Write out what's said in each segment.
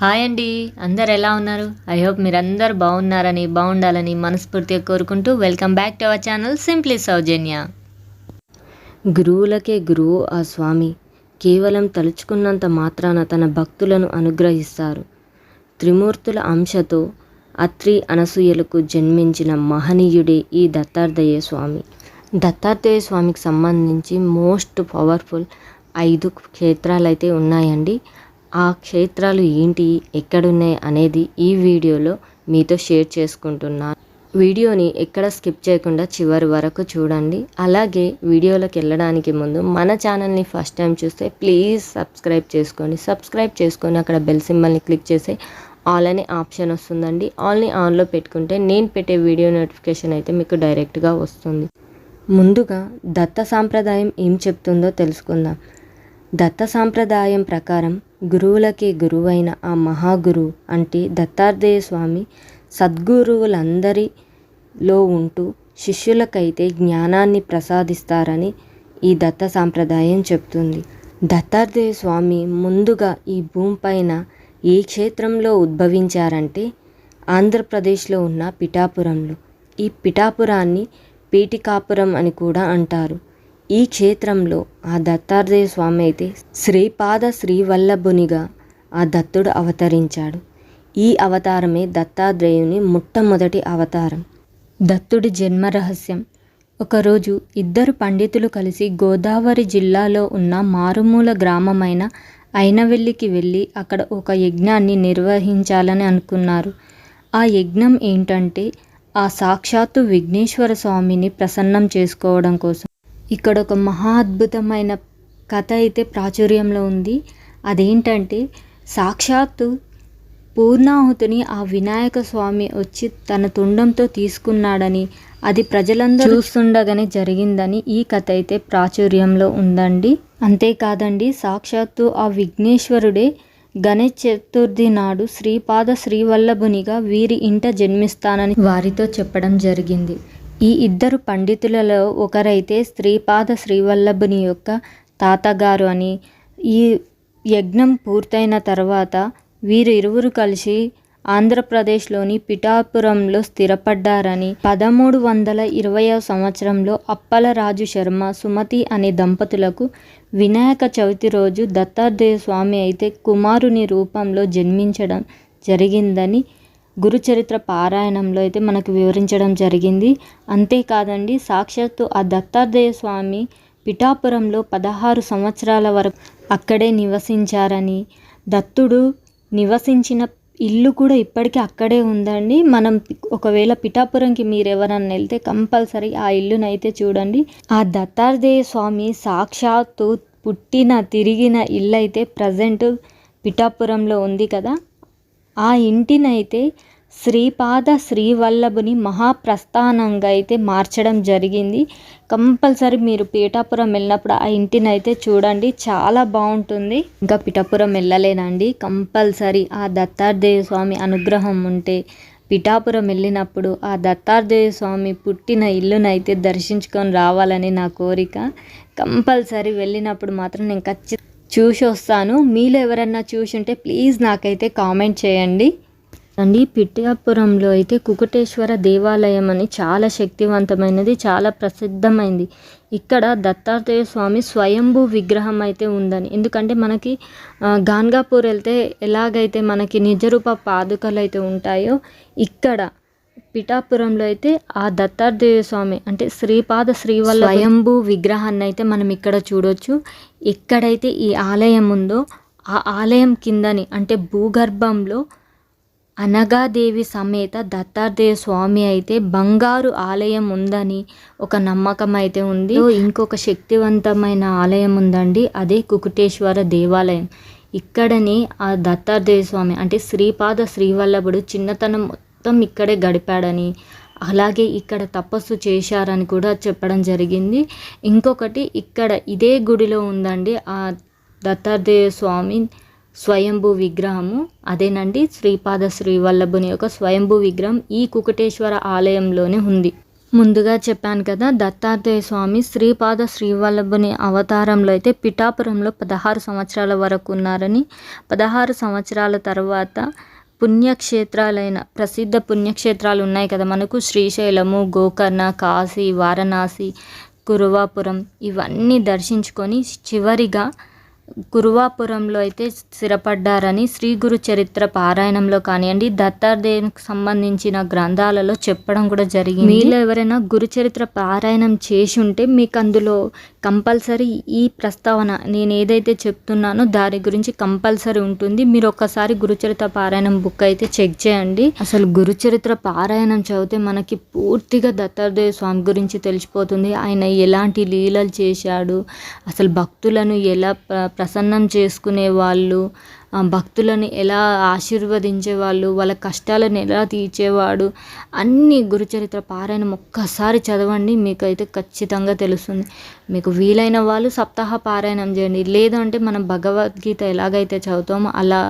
Hi అండి, అందరు ఎలా ఉన్నారు? ఐ హోప్ మీరందరు బాగుండాలని మనస్ఫూర్తిగా కోరుకుంటూ welcome back to our channel simply Soujanya. గురువులకే గురువు ఆ స్వామి, కేవలం తలుచుకున్నంత మాత్రాన తన భక్తులను అనుగ్రహిస్తారు. త్రిమూర్తుల అంశతో అత్రి అనసూయలకు జన్మించిన మహనీయుడే ఈ దత్తాత్రేయ స్వామి. దత్తాత్రేయ స్వామికి సంబంధించి మోస్ట్ పవర్ఫుల్ 5 క్షేత్రాలు అయితే ఉన్నాయండి. ఆ క్షేత్రాలు ఏంటి, ఎక్కడున్నాయి అనేది ఈ వీడియోలో మీతో షేర్ చేసుకుంటున్నాను. వీడియోని ఎక్కడ స్కిప్ చేయకుండా చివరి వరకు చూడండి. అలాగే వీడియోలోకి వెళ్ళడానికి ముందు మన ఛానల్ని ఫస్ట్ టైం చూస్తే ప్లీజ్ సబ్స్క్రైబ్ చేసుకొని అక్కడ బెల్ సింబల్ని క్లిక్ చేసి ఆల్ అనే ఆప్షన్ వస్తుందండి. ఆల్ని ఆన్లో పెట్టుకుంటే నేను పెట్టే వీడియో నోటిఫికేషన్ అయితే మీకు డైరెక్ట్గా వస్తుంది. ముందుగా దత్త సాంప్రదాయం ఏం చెప్తుందో తెలుసుకుందాం. దత్త సాంప్రదాయం ప్రకారం గురువులకి గురువైన ఆ మహాగురు అంటే దత్తాత్రేయ స్వామి సద్గురువులందరిలో ఉంటూ శిష్యులకైతే జ్ఞానాన్ని ప్రసాదిస్తారని ఈ దత్త సాంప్రదాయం చెప్తుంది. దత్తాత్రేయ స్వామి ముందుగా ఈ భూమిపైన ఏ క్షేత్రంలో ఉద్భవించారంటే ఆంధ్రప్రదేశ్లో ఉన్న పిఠాపురంలో. ఈ పిఠాపురాన్ని పీఠికాపురం అని కూడా అంటారు. ఈ క్షేత్రంలో ఆ దత్తాత్రేయ స్వామి అయితే శ్రీపాద శ్రీవల్లభునిగా ఆ దత్తుడు అవతరించాడు. ఈ అవతారమే దత్తాత్రేయుని మొట్టమొదటి అవతారం. దత్తుడి జన్మ రహస్యం. ఒకరోజు 2 పండితులు కలిసి గోదావరి జిల్లాలో ఉన్న మారుమూల గ్రామమైన అయినవెల్లికి వెళ్ళి అక్కడ ఒక యజ్ఞాన్ని నిర్వహించాలని అనుకున్నారు. ఆ యజ్ఞం ఏంటంటే ఆ సాక్షాత్తు విఘ్నేశ్వర స్వామిని ప్రసన్నం చేసుకోవడం కోసం. ఇక్కడ ఒక మహా అద్భుతమైన కథ అయితే ప్రాచుర్యంలో ఉంది. అదేంటంటే సాక్షాత్తు పూర్ణాహుతిని ఆ వినాయక స్వామి వచ్చి తన తుండంతో తీసుకున్నాడని, అది ప్రజలందరూ చూస్తుండగానే జరిగిందని ఈ కథ అయితే ప్రాచుర్యంలో ఉందండి. అంతేకాదండి, సాక్షాత్తు ఆ విఘ్నేశ్వరుడే గణేష్ చతుర్థి నాడు శ్రీపాద శ్రీవల్లభునిగా వీరి ఇంట జన్మిస్తానని వారితో చెప్పడం జరిగింది. ఈ 2 పండితులలో ఒకరైతే శ్రీపాద శ్రీవల్లభుని యొక్క తాతగారు అని. ఈ యజ్ఞం పూర్తయిన తర్వాత వీరిరువురు కలిసి ఆంధ్రప్రదేశ్లోని పిఠాపురంలో స్థిరపడ్డారని 1320వ సంవత్సరంలో అప్పలరాజు శర్మ సుమతి అనే దంపతులకు వినాయక చవితి రోజు దత్తాత్రేయ స్వామి అయితే కుమారుని రూపంలో జన్మించడం జరిగిందని గురుచరిత్ర పారాయణంలో అయితే మనకు వివరించడం జరిగింది. అంతేకాదండి, సాక్షాత్తు ఆ దత్తాత్రేయ స్వామి పిఠాపురంలో 16 సంవత్సరాల వరకు అక్కడే నివసించారని, దత్తుడు నివసించిన ఇల్లు కూడా ఇప్పటికీ అక్కడే ఉందండి. మనం ఒకవేళ పిఠాపురంకి మీరు ఎవరన్నా వెళ్తే కంపల్సరీ ఆ ఇల్లునైతే చూడండి. ఆ దత్తాత్రేయ స్వామి సాక్షాత్తు పుట్టిన తిరిగిన ఇల్లు అయితే ప్రజెంట్ పిఠాపురంలో ఉంది కదా. ఆ ఇంటినైతే శ్రీపాద శ్రీవల్లభుని మహాప్రస్థానంగా అయితే మార్చడం జరిగింది. కంపల్సరీ మీరు పిఠాపురం వెళ్ళినప్పుడు ఆ ఇంటిని అయితే చూడండి, చాలా బాగుంటుంది. ఇంకా పిఠాపురం వెళ్ళలేనండి, కంపల్సరీ ఆ దత్తాత్రేయ స్వామి అనుగ్రహం ఉంటే పిఠాపురం వెళ్ళినప్పుడు ఆ దత్తాత్రేయ స్వామి పుట్టిన ఇల్లునైతే దర్శించుకొని రావాలని నా కోరిక. కంపల్సరీ వెళ్ళినప్పుడు మాత్రం నేను ఖచ్చితంగా చూసి వస్తాను. మీలో ఎవరన్నా చూసి ఉంటే ప్లీజ్ నాకైతే కామెంట్ చేయండి అండి. పిఠాపురంలో అయితే కుకుటేశ్వర దేవాలయం అని చాలా శక్తివంతమైనది, చాలా ప్రసిద్ధమైంది. ఇక్కడ దత్తాత్రేయ స్వామి స్వయంభూ విగ్రహం అయితే ఉందని. ఎందుకంటే మనకి గాన్గాపూర్ వెళ్తే ఎలాగైతే మనకి నిజరూప పాదుకలు అయితే ఉంటాయో, ఇక్కడ పిఠాపురంలో అయితే ఆ దత్తాత్రేయ స్వామి అంటే శ్రీపాద శ్రీవల్లభ స్వయంభూ విగ్రహాన్ని అయితే మనం ఇక్కడ చూడొచ్చు. ఎక్కడైతే ఈ ఆలయం ఉందో ఆ ఆలయం కిందని అంటే భూగర్భంలో అనగాదేవి సమేత దత్తాత్రేయ స్వామి అయితే బంగారు ఆలయం ఉందని ఒక నమ్మకం అయితే ఉంది. ఇంకొక శక్తివంతమైన ఆలయం ఉందండి, అదే కుకుటేశ్వర దేవాలయం. ఇక్కడనే ఆ దత్తాత్రేయ స్వామి అంటే శ్రీపాద శ్రీవల్లభుడు చిన్నతనం మొత్తం ఇక్కడే గడిపాడని, అలాగే ఇక్కడ తపస్సు చేశారని కూడా చెప్పడం జరిగింది. ఇంకొకటి ఇక్కడ ఇదే గుడిలో ఉందండి ఆ దత్తాత్రేయ స్వామి స్వయంభూ విగ్రహము. అదేనండి శ్రీపాద శ్రీవల్లభుని యొక్క స్వయంభూ విగ్రహం ఈ కుకుటేశ్వర ఆలయంలోనే ఉంది. ముందుగా చెప్పాను కదా, దత్తాత్రేయ స్వామి శ్రీపాద శ్రీవల్లభుని అవతారంలో అయితే పిఠాపురంలో 16 సంవత్సరాల వరకు ఉన్నారని, 16 సంవత్సరాల తర్వాత పుణ్యక్షేత్రాలైన ప్రసిద్ధ పుణ్యక్షేత్రాలు ఉన్నాయి కదా మనకు, శ్రీశైలము, గోకర్ణ, కాశీ, వారణాసి, కురువాపురం, ఇవన్నీ దర్శించుకొని చివరిగా కురువాపురంలో అయితే స్థిరపడ్డారని శ్రీ గురు చరిత్ర పారాయణంలో కానివ్వండి, దత్తాత్రేయునికి సంబంధించిన గ్రంథాలలో చెప్పడం కూడా జరిగింది. మీలో ఎవరైనా గురు చరిత్ర పారాయణం చేసి ఉంటే మీకు అందులో కంపల్సరీ ఈ ప్రస్తావన నేను ఏదైతే చెప్తున్నానో దాని గురించి కంపల్సరీ ఉంటుంది. మీరు ఒక్కసారి గురుచరిత్ర పారాయణం బుక్ అయితే చెక్ చేయండి. అసలు గురుచరిత్ర పారాయణం చదివితే మనకి పూర్తిగా దత్తాత్రేయ స్వామి గురించి తెలిసిపోతుంది. ఆయన ఎలాంటి లీలలు చేశాడు, అసలు భక్తులను ఎలా ప్రసన్నం చేసుకునే వాళ్ళు, భక్తులను ఎలా ఆశీర్వదించేవాళ్ళు, వాళ్ళ కష్టాలను ఎలా తీర్చేవాడు, అన్ని గురుచరిత్ర పారాయణం ఒక్కసారి చదవండి, మీకు అయితే ఖచ్చితంగా తెలుస్తుంది. మీకు వీలైన వాళ్ళు సప్తాహ పారాయణం చేయండి. లేదంటే మనం భగవద్గీత ఎలాగైతే చదువుతామో అలా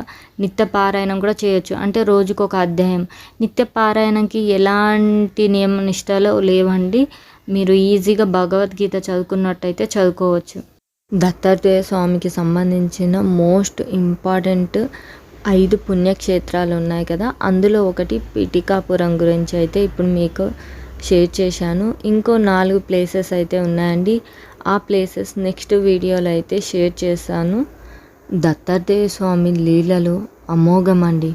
నిత్య పారాయణం కూడా చేయొచ్చు. అంటే రోజుకు ఒక అధ్యాయం. నిత్య పారాయణంకి ఎలాంటి నియమ నిష్టలు లేవండి. మీరు ఈజీగా భగవద్గీత చదువుకున్నట్టయితే చదువుకోవచ్చు. దత్తాత్రేయ స్వామికి సంబంధించిన మోస్ట్ ఇంపార్టెంట్ 5 పుణ్యక్షేత్రాలు ఉన్నాయి కదా, అందులో ఒకటి పిఠికాపురం గురించి అయితే ఇప్పుడు మీకు షేర్ చేశాను. ఇంకో 4 ప్లేసెస్ అయితే ఉన్నాయండి. ఆ ప్లేసెస్ నెక్స్ట్ వీడియోలో అయితే షేర్ చేస్తాను. దత్తాత్రేయ స్వామి లీలలు అమోఘమండి.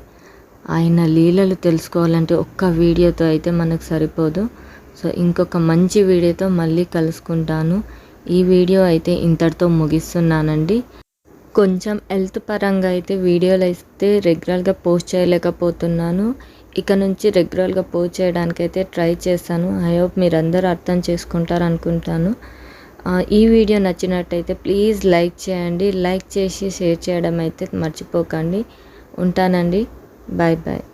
ఆయన లీలలు తెలుసుకోవాలంటే ఒక్క వీడియోతో అయితే మనకు సరిపోదు. సో ఇంకొక మంచి వీడియోతో మళ్ళీ కలుసుకుంటాను. ఈ వీడియో అయితే ఇంతటితో ముగిస్తున్నానండి. కొంచెం హెల్త్ పరంగా అయితే వీడియోలు అయితే రెగ్యులర్గా పోస్ట్ చేయలేకపోతున్నాను. ఇక నుంచి రెగ్యులర్గా పోస్ట్ చేయడానికైతే ట్రై చేస్తాను. ఐ హోప్ మీరందరూ అర్థం చేసుకుంటారు అనుకుంటాను. ఈ వీడియో నచ్చినట్టయితే ప్లీజ్ లైక్ చేయండి. లైక్ చేసి షేర్ చేయడం అయితే మర్చిపోకండి. ఉంటానండి. Bye bye.